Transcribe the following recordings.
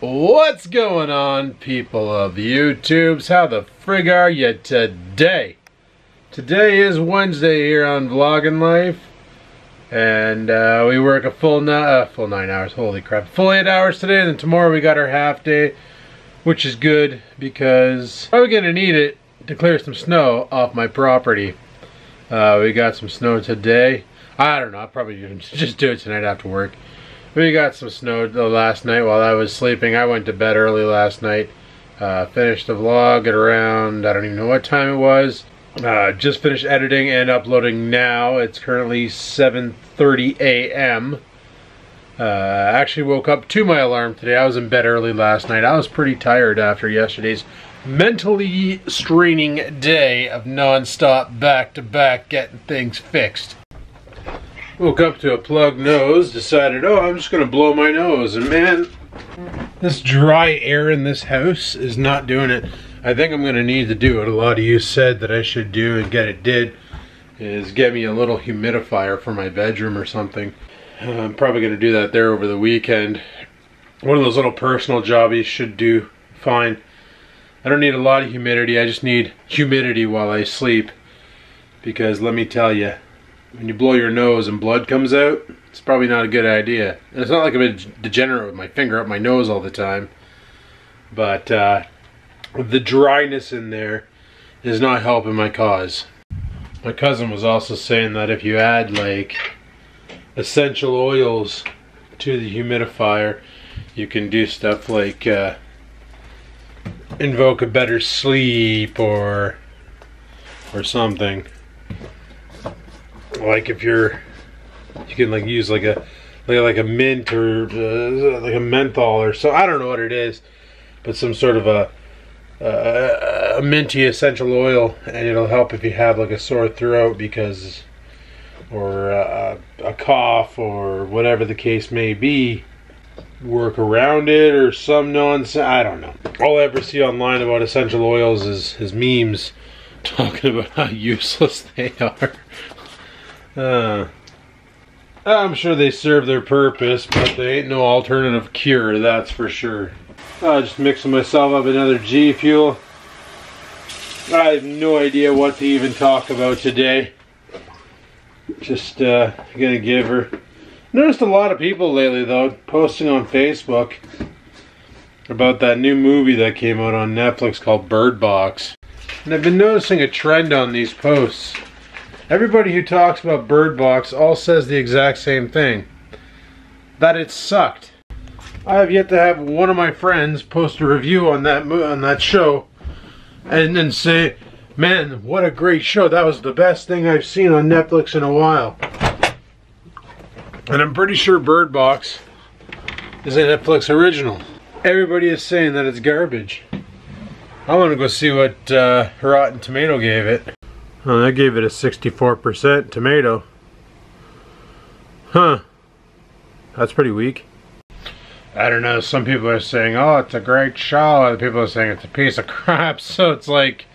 What's going on, people of YouTubes? How the frig are you today? Today is Wednesday here on Vlogging Life, and we work a full 9 hours. Holy crap! Full 8 hours today, and then tomorrow we got our half day, which is good because I'm gonna need it to clear some snow off my property. We got some snow today. I don't know. I'll probably just do it tonight after work. We got some snow last night while I was sleeping. I went to bed early last night. Finished the vlog at around, I don't even know what time it was. Just finished editing and uploading now. It's currently 7:30 a.m. Actually woke up to my alarm today. I was in bed early last night. I was pretty tired after yesterday's mentally straining day of non-stop back-to-back getting things fixed. Woke up to a plugged nose, decided, oh, I'm just gonna blow my nose, and man, this dry air in this house is not doing it. I think I'm gonna need to do what a lot of you said that I should do and get it did, is get me a little humidifier for my bedroom or something. I'm probably gonna do that there over the weekend. One of those little personal jobbies should do fine. I don't need a lot of humidity, I just need humidity while I sleep, because let me tell you, when you blow your nose and blood comes out, it's probably not a good idea. And it's not like I'm a degenerate with my finger up my nose all the time, but the dryness in there is not helping my cause. My cousin was also saying that if you add like essential oils to the humidifier, you can do stuff like invoke a better sleep or something. Like if you can like use like a mint or like a menthol or so, I don't know what it is, but some sort of a minty essential oil, and it'll help if you have like a sore throat because, or a cough or whatever the case may be. Work around it or some nonsense, I don't know. All I ever see online about essential oils is memes talking about how useless they are. I'm sure they serve their purpose, but they ain't no alternative cure, that's for sure. Just mixing myself up another G Fuel. I have no idea what to even talk about today. Just gonna give her. Noticed a lot of people lately though posting on Facebook about that new movie that came out on Netflix called Bird Box. And I've been noticing a trend on these posts. Everybody who talks about Bird Box all says the exact same thing. That it sucked. I have yet to have one of my friends post a review on that show and then say, man, what a great show. That was the best thing I've seen on Netflix in a while. And I'm pretty sure Bird Box is a Netflix original. Everybody is saying that it's garbage. I want to go see what Rotten Tomato gave it. Oh, I gave it a 64% tomato. Huh. That's pretty weak. I don't know, some people are saying, oh, it's a great show. Other people are saying it's a piece of crap. So it's like,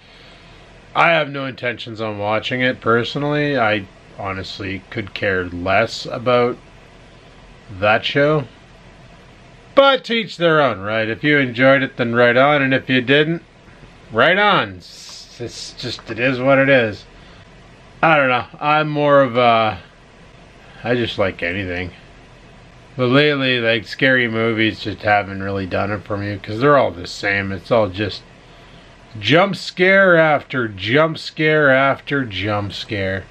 I have no intentions on watching it personally. I honestly could care less about that show. But to each their own, right? If you enjoyed it, then right on. And if you didn't, right on. It's just, it is what it is. I don't know. I'm more of a, I just like anything. But lately, like, scary movies just haven't really done it for me because they're all the same. It's all just jump scare after jump scare after jump scare.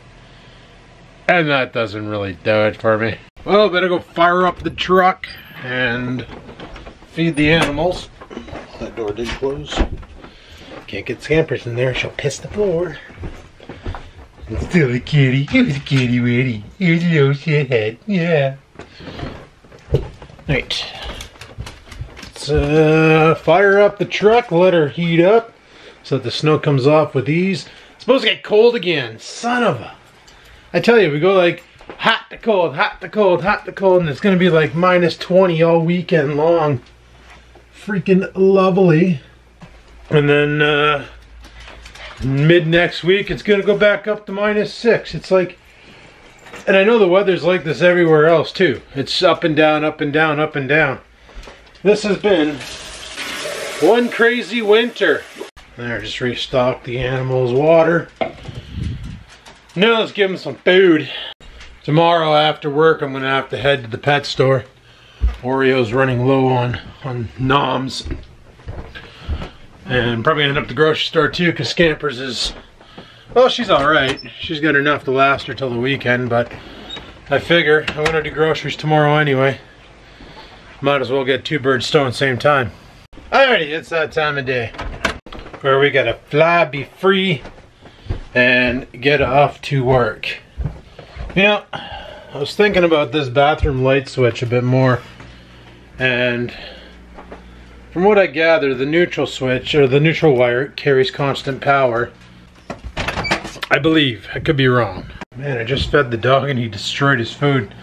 And that doesn't really do it for me. Well, better go fire up the truck and feed the animals. That door did close. Can't get Scampers in there, she'll piss the floor. It's still a kitty. Here's a kitty witty. Here's a little shithead. Yeah. Right. Let's fire up the truck, let her heat up so that the snow comes off with ease. It's supposed to get cold again. Son of a. I tell you, we go like hot to cold, hot to cold, hot to cold, and it's going to be like -20 all weekend long. Freaking lovely. And then mid next week it's gonna go back up to -6. It's like, and I know the weather's like this everywhere else too. It's up and down, up and down, up and down. This has been one crazy winter. There, just restocked the animals' water. Now let's give them some food. Tomorrow after work, I'm gonna have to head to the pet store. Oreo's running low on noms. And probably end up at the grocery store too, because Scampers is, well, she's alright. She's got enough to last her till the weekend, but I figure I'm gonna do groceries tomorrow anyway. Might as well get two birds stoned same time. Alrighty, it's that time of day where we gotta fly, be free, and get off to work. You know, I was thinking about this bathroom light switch a bit more, and from what I gather, the neutral switch, or the neutral wire, carries constant power. I believe. I could be wrong. Man, I just fed the dog and he destroyed his food.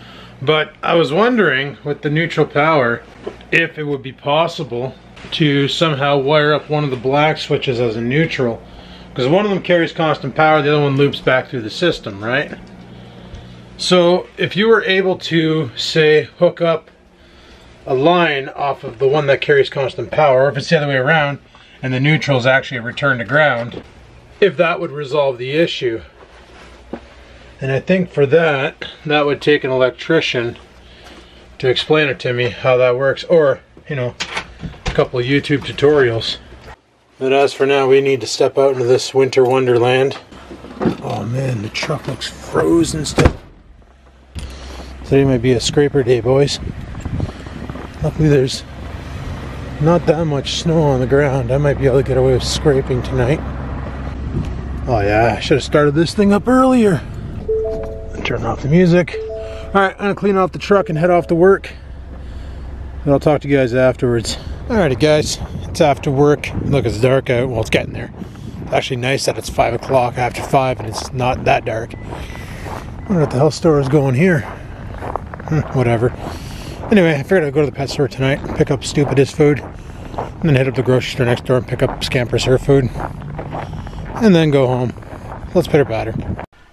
But I was wondering, with the neutral power, if it would be possible to somehow wire up one of the black switches as a neutral. Because one of them carries constant power, the other one loops back through the system, right? So if you were able to, say, hook up a line off of the one that carries constant power, or if it's the other way around, and the neutral is actually a return to ground, if that would resolve the issue. And I think for that, that would take an electrician to explain it to me how that works, or, you know, a couple of YouTube tutorials. But as for now, we need to step out into this winter wonderland. Oh man, the truck looks frozen still. Today might be a scraper day, boys. Luckily there's not that much snow on the ground. I might be able to get away with scraping tonight. Oh yeah, I should have started this thing up earlier. Turn off the music. Alright, I'm gonna clean off the truck and head off to work. And I'll talk to you guys afterwards. Alrighty guys, it's after work. Look, it's dark out. Well, it's getting there. It's actually nice that it's 5 o'clock after 5 and it's not that dark. I wonder what the hell store is going here. Whatever. Anyway, I figured I'd go to the pet store tonight, pick up Stupid his food, and then head up to the grocery store next door and pick up Scampers her food, and then go home. Let's pitter patter.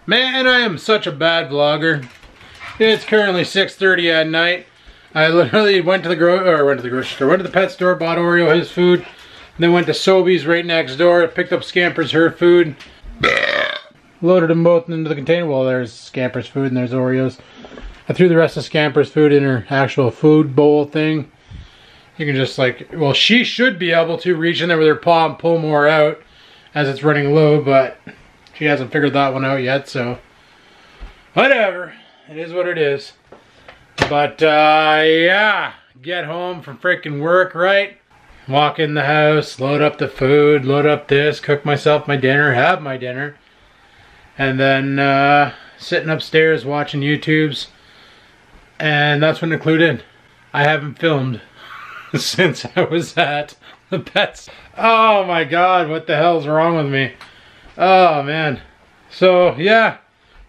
Man, I am such a bad vlogger. It's currently 6:30 at night. I literally went to the grocery store, went to the pet store, bought Oreo his food, then went to Sobeys right next door, picked up Scampers her food, loaded them both into the container. Well, there's Scampers food and there's Oreos. I threw the rest of Scampers food in her actual food bowl thing. You can just like, well, she should be able to reach in there with her paw and pull more out as it's running low, but she hasn't figured that one out yet, so whatever. It is what it is. But yeah, get home from freaking work, right? Walk in the house, load up the food, load up this, cook myself my dinner, have my dinner, and then sitting upstairs watching YouTubes. And that's when it clued in. I haven't filmed since I was at the pets. Oh my god, what the hell's wrong with me? Oh man. So yeah,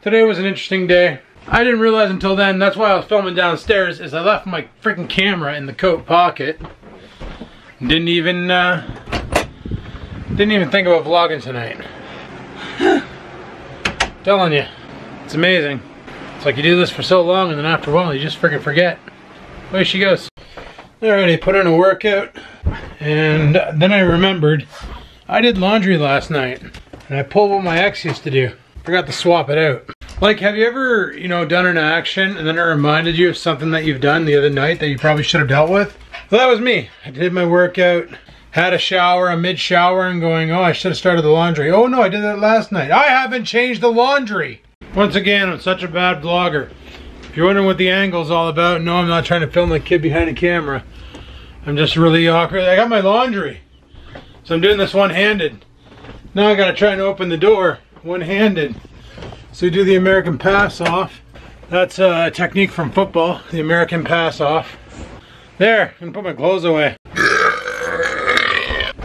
today was an interesting day. I didn't realize until then, that's why I was filming downstairs, is I left my freaking camera in the coat pocket. Didn't even think about vlogging tonight. Telling you, it's amazing. It's like you do this for so long and then after a while you just freaking forget. Away she goes. Alrighty, put in a workout, and then I remembered I did laundry last night, and I pulled what my ex used to do. Forgot to swap it out. Like, have you ever, you know, done an action and then it reminded you of something that you've done the other night that you probably should have dealt with? Well, that was me. I did my workout, had a shower, I'm mid-shower and going, oh, I should have started the laundry. Oh no, I did that last night. I haven't changed the laundry. Once again, I'm such a bad vlogger. If you're wondering what the angle's all about, no, I'm not trying to film the kid behind the camera. I'm just really awkward. I got my laundry, so I'm doing this one-handed. Now I gotta try and open the door one-handed. So you do the American pass off. That's a technique from football, the American pass off. There, I'm gonna put my clothes away.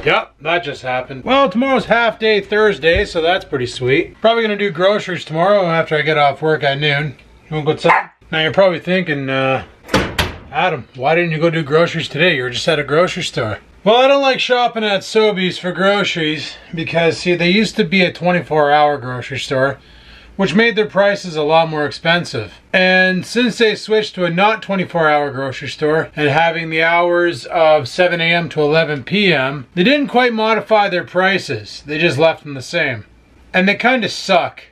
Yep, that just happened. Well, tomorrow's half day Thursday, so that's pretty sweet. Probably gonna do groceries tomorrow after I get off work at noon. You wanna go outside? Now you're probably thinking, Adam, why didn't you go do groceries today? You were just at a grocery store. Well, I don't like shopping at Sobeys for groceries because, see, they used to be a 24-hour grocery store. which made their prices a lot more expensive. And since they switched to a not 24-hour grocery store and having the hours of 7 a.m. to 11 p.m., they didn't quite modify their prices. They just left them the same. And they kind of suck.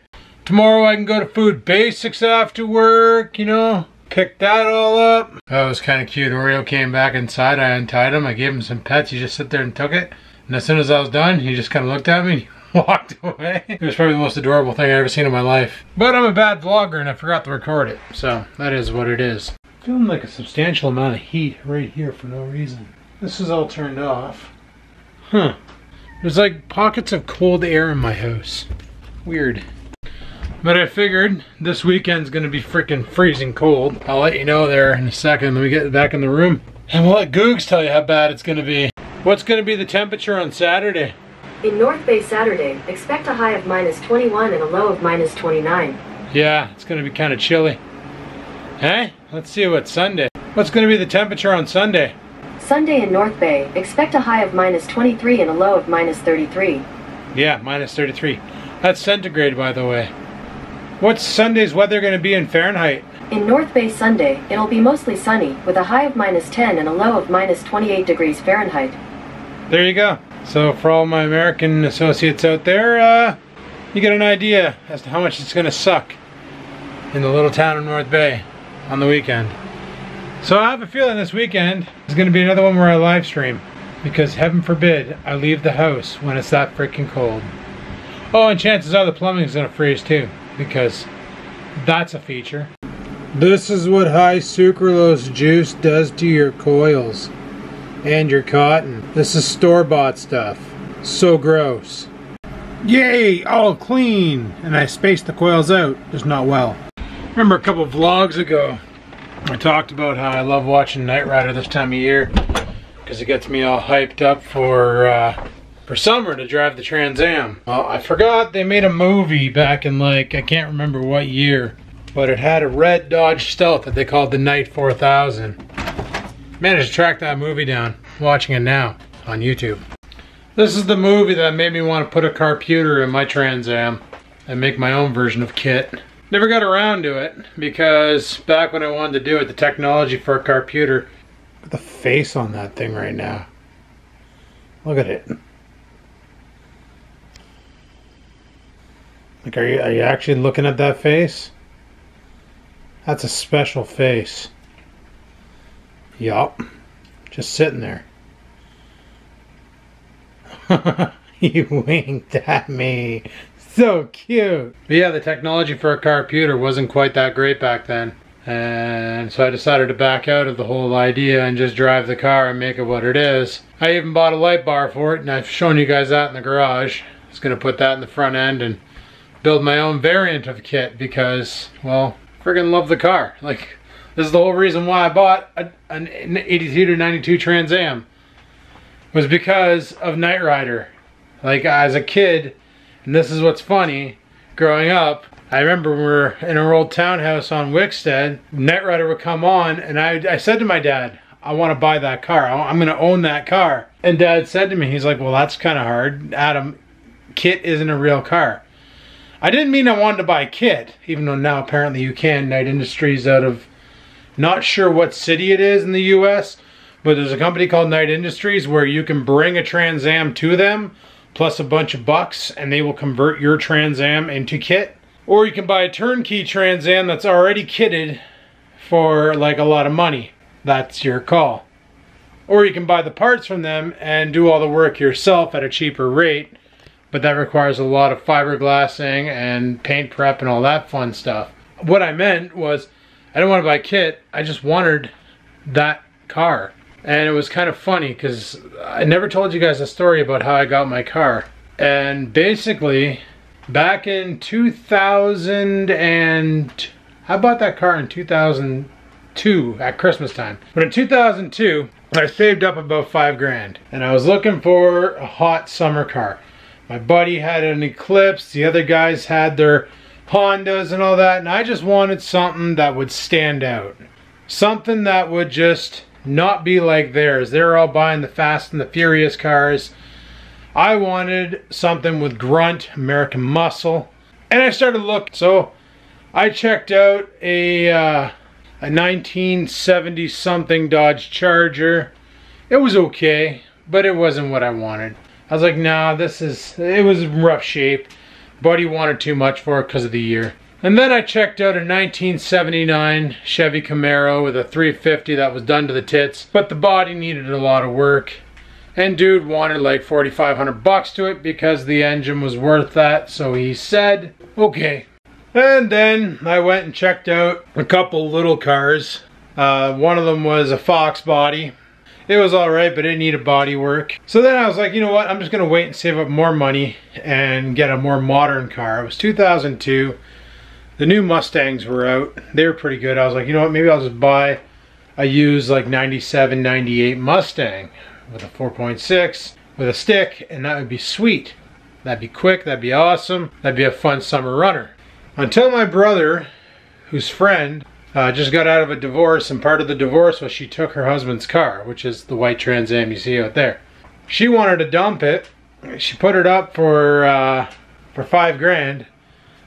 Tomorrow I can go to Food Basics after work, you know, pick that all up. That was kind of cute. Oreo came back inside. I untied him. I gave him some pets. He just sit there and took it. And as soon as I was done, he just kind of looked at me. Walked away. It was probably the most adorable thing I've ever seen in my life. But I'm a bad vlogger and I forgot to record it. So that is what it is. Feeling like a substantial amount of heat right here for no reason. This is all turned off. Huh. There's like pockets of cold air in my house. Weird. But I figured this weekend's gonna be freaking freezing cold. I'll let you know there in a second. Let me get back in the room. And we'll let Googs tell you how bad it's gonna be. What's gonna be the temperature on Saturday? In North Bay Saturday, expect a high of -21 and a low of -29. Yeah, it's gonna be kind of chilly. Hey, let's see what Sunday. What's gonna be the temperature on Sunday? Sunday in North Bay, expect a high of -23 and a low of -33. Yeah, -33. That's centigrade, by the way. What's Sunday's weather gonna be in Fahrenheit? In North Bay Sunday, it'll be mostly sunny, with a high of -10 and a low of -28 degrees Fahrenheit. There you go. So for all my American associates out there, you get an idea as to how much it's going to suck in the little town of North Bay on the weekend. So I have a feeling this weekend is going to be another one where I live stream, because heaven forbid I leave the house when it's that freaking cold. Oh, and chances are the plumbing is going to freeze too, because that's a feature. This is what high sucralose juice does to your coils. And your cotton. This is store-bought stuff. So gross. Yay! All clean! And I spaced the coils out, just not well. Remember a couple vlogs ago, I talked about how I love watching Knight Rider this time of year, because it gets me all hyped up for summer to drive the Trans Am. Well, I forgot they made a movie back in like, I can't remember what year, but it had a red Dodge Stealth that they called the Knight 4000. Managed to track that movie down. Watching it now on YouTube. This is the movie that made me want to put a carputer in my Trans Am and make my own version of KITT. Never got around to it because back when I wanted to do it, the technology for a carputer. Look at the face on that thing right now. Look at it. Like, are you actually looking at that face? That's a special face. Yup. Just sitting there. You winked at me. So cute. But yeah, the technology for a carputer wasn't quite that great back then. And so I decided to back out of the whole idea and just drive the car and make it what it is. I even bought a light bar for it, and I've shown you guys that in the garage. I was going to put that in the front end and build my own variant of KITT because, well, friggin' love the car. Like, this is the whole reason why I bought an 82 to 92 Trans Am. Was because of Knight Rider. Like, as a kid, and this is what's funny, growing up, I remember we were in our old townhouse on Wickstead, Knight Rider would come on, and I said to my dad, I want to buy that car. I'm going to own that car. And Dad said to me, he's like, well, that's kind of hard. Adam, KITT isn't a real car. I didn't mean I wanted to buy KITT, even though now apparently you can. Knight Industries out of, not sure what city it is in the US, but there's a company called Knight Industries where you can bring a Trans Am to them, plus a bunch of bucks, and they will convert your Trans Am into KITT. Or you can buy a turnkey Trans Am that's already kitted for like a lot of money. That's your call. Or you can buy the parts from them and do all the work yourself at a cheaper rate, but that requires a lot of fiberglassing and paint prep and all that fun stuff. What I meant was, I didn't want to buy KITT, I just wanted that car. And it was kind of funny because I never told you guys a story about how I got my car. And basically, back in 2000 and... I bought that car in 2002 at Christmas time. But in 2002, I saved up about $5 grand. And I was looking for a hot summer car. My buddy had an Eclipse, the other guys had their Hondas and all that, and I just wanted something that would stand out. Something that would just not be like theirs. They were all buying the Fast and the Furious cars. I wanted something with grunt, American muscle, And I started looking. So I checked out a 1970 something Dodge Charger. It was okay, but it wasn't what I wanted. I was like, nah, it was in rough shape. Buddy wanted too much for it because of the year. And then I checked out a 1979 Chevy Camaro with a 350 that was done to the tits, but the body needed a lot of work. And dude wanted like $4,500 to it because the engine was worth that, so he said, okay. And then I went and checked out a couple little cars. One of them was a Fox body. It was alright, but it needed body work. So then I was like, you know what, I'm just going to wait and save up more money and get a more modern car. It was 2002. The new Mustangs were out. They were pretty good. I was like, you know what, maybe I'll just buy a used like 97, 98 Mustang with a 4.6 with a stick, and that would be sweet. That'd be quick, that'd be awesome. That'd be a fun summer runner. Until my brother, whose friend, just got out of a divorce, and part of the divorce was she took her husband's car, which is the white Trans Am you see out there. She wanted to dump it. She put it up for $5 grand.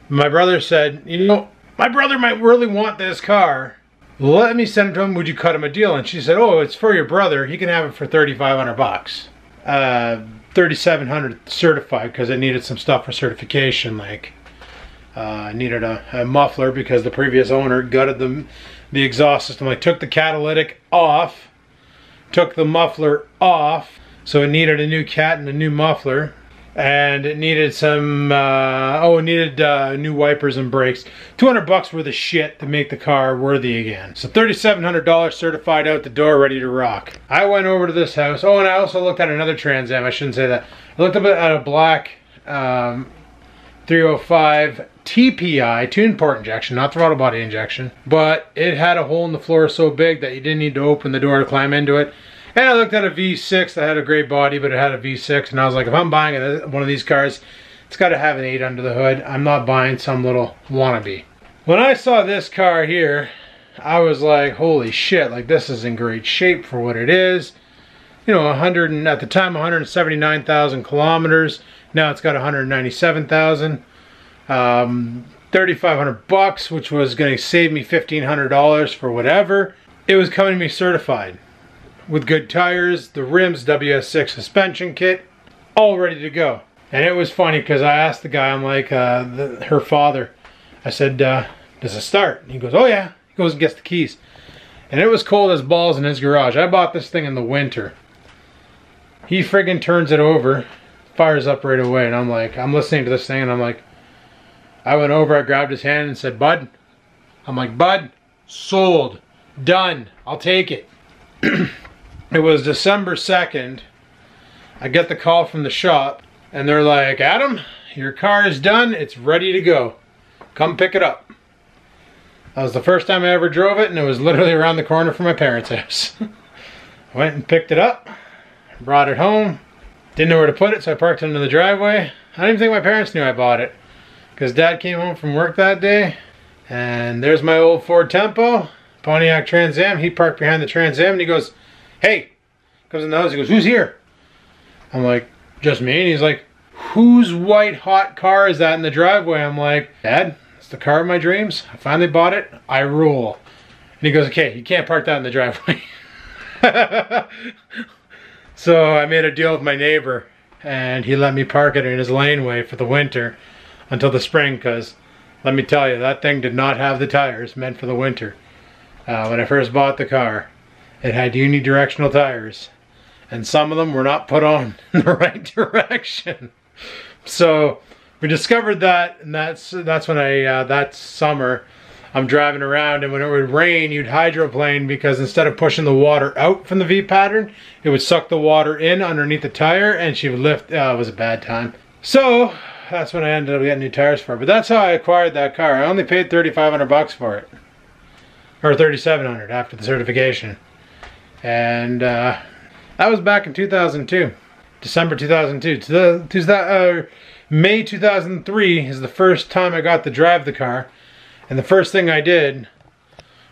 My brother said, you know, my brother might really want this car. Let me send it to him. Would you cut him a deal? And she said, oh, it's for your brother. He can have it for $3,500. $3,700 certified because it needed some stuff for certification, like needed a muffler because the previous owner gutted the exhaust system. Like took the catalytic off, took the muffler off, so it needed a new cat and a new muffler, and it needed some it needed new wipers and brakes. $200 worth of shit to make the car worthy again. So $3,700 certified out the door, ready to rock. I went over to this house. Oh, and I also looked at another Trans Am. I shouldn't say that. I looked up at a black 305 TPI, tuned port injection, not throttle body injection, but it had a hole in the floor so big that you didn't need to open the door to climb into it. And I looked at a V6 that had a great body, but it had a V6, and I was like, if I'm buying one of these cars, it's got to have an 8 under the hood. I'm not buying some little wannabe. When I saw this car here, I was like, holy shit, like this is in great shape for what it is. You know, at the time, 179,000 kilometers. Now it's got 197,000. $3,500, which was going to save me $1,500 for whatever. It was coming to me certified with good tires, the rims, WS6 suspension kit, all ready to go. And it was funny because I asked the guy, I'm like, her father, I said, does it start? And he goes, oh yeah. He goes and gets the keys. And it was cold as balls in his garage. I bought this thing in the winter. He friggin' turns it over, fires up right away, and I'm like, I'm listening to this thing, and I'm like, I went over, I grabbed his hand and said, bud. I'm like, bud, sold, done, I'll take it. It was December 2nd. I get the call from the shop, and they're like, Adam, your car is done, it's ready to go. Come pick it up. That was the first time I ever drove it, and it was literally around the corner from my parents' house. I went and picked it up, brought it home, didn't know where to put it, so I parked it into the driveway. I didn't even think my parents knew I bought it, because Dad came home from work that day, and there's my old Ford Tempo, Pontiac Trans Am. He parked behind the Trans Am, and he goes, hey, comes in the house, he goes, who's here? I'm like, just me. And he's like, whose white hot car is that in the driveway? I'm like, Dad, it's the car of my dreams. I finally bought it. I rule. And he goes, okay, you can't park that in the driveway. So I made a deal with my neighbor, and he let me park it in his laneway for the winter until the spring, because let me tell you, that thing did not have the tires meant for the winter. When I first bought the car, it had unidirectional tires, and some of them were not put on in the right direction. So we discovered that, and that's when that summer I'm driving around, and when it would rain, you'd hydroplane, because instead of pushing the water out from the V pattern, it would suck the water in underneath the tire, and she would lift. It was a bad time. So that's when I ended up getting new tires for it. But that's how I acquired that car. I only paid $3,500 for it, or $3,700 after the certification, and that was back in 2002, December 2002. May 2003 is the first time I got to drive the car. And the first thing I did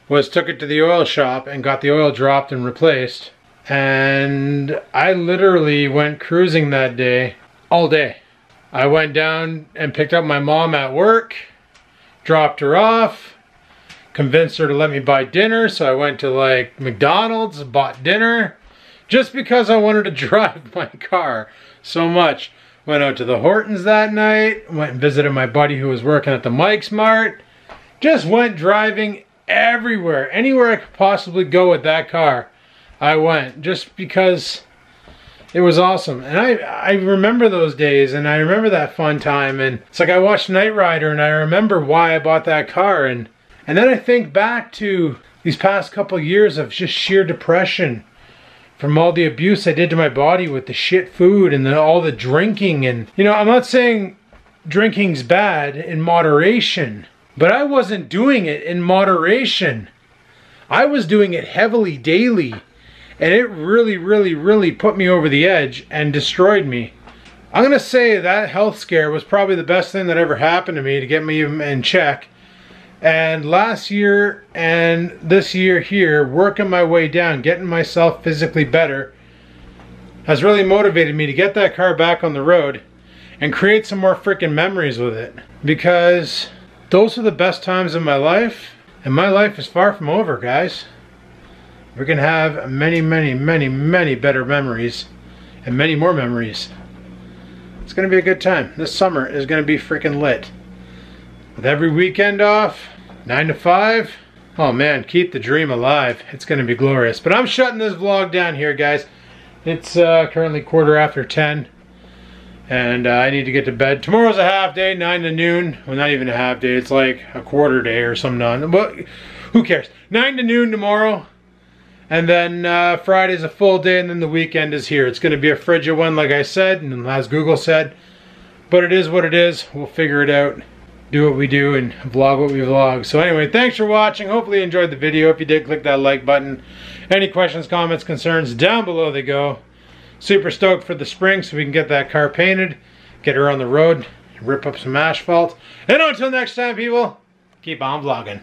was took it to the oil shop and got the oil dropped and replaced. And I literally went cruising that day, all day. I went down and picked up my mom at work, dropped her off, convinced her to let me buy dinner, so I went to like McDonald's, bought dinner, just because I wanted to drive my car so much. Went out to the Hortons that night, went and visited my buddy who was working at the Mike's Mart. Just went driving everywhere, anywhere I could possibly go with that car. I went, just because it was awesome. And I remember those days, and I remember that fun time, and it's like I watched Knight Rider and I remember why I bought that car, and then I think back to these past couple years of just sheer depression from all the abuse I did to my body with the shit food and all the drinking. And you know, I'm not saying drinking's bad in moderation, but I wasn't doing it in moderation. I was doing it heavily daily, and it really put me over the edge and destroyed me. I'm gonna say that health scare was probably the best thing that ever happened to me to get me in check. And last year and this year here, working my way down, getting myself physically better, has really motivated me to get that car back on the road and create some more freaking memories with it. Because those are the best times in my life, and my life is far from over, guys. We're gonna have many better memories, and many more memories. It's gonna be a good time. This summer is gonna be freaking lit. With every weekend off, 9 to 5. Oh man, keep the dream alive. It's gonna be glorious. But I'm shutting this vlog down here, guys. It's currently 10:15, and I need to get to bed. Tomorrow's a half day, 9 to noon. Well, not even a half day. It's like a quarter day or something. But who cares? 9 to noon tomorrow, and then Friday's a full day, and then the weekend is here. It's gonna be a frigid one, like I said, and as Google said. But it is what it is. We'll figure it out. Do what we do and vlog what we vlog. So anyway, thanks for watching. Hopefully you enjoyed the video. If you did, click that like button. Any questions, comments, concerns, down below they go. Super stoked for the spring so we can get that car painted, get her on the road, rip up some asphalt. And until next time, people, keep on vlogging.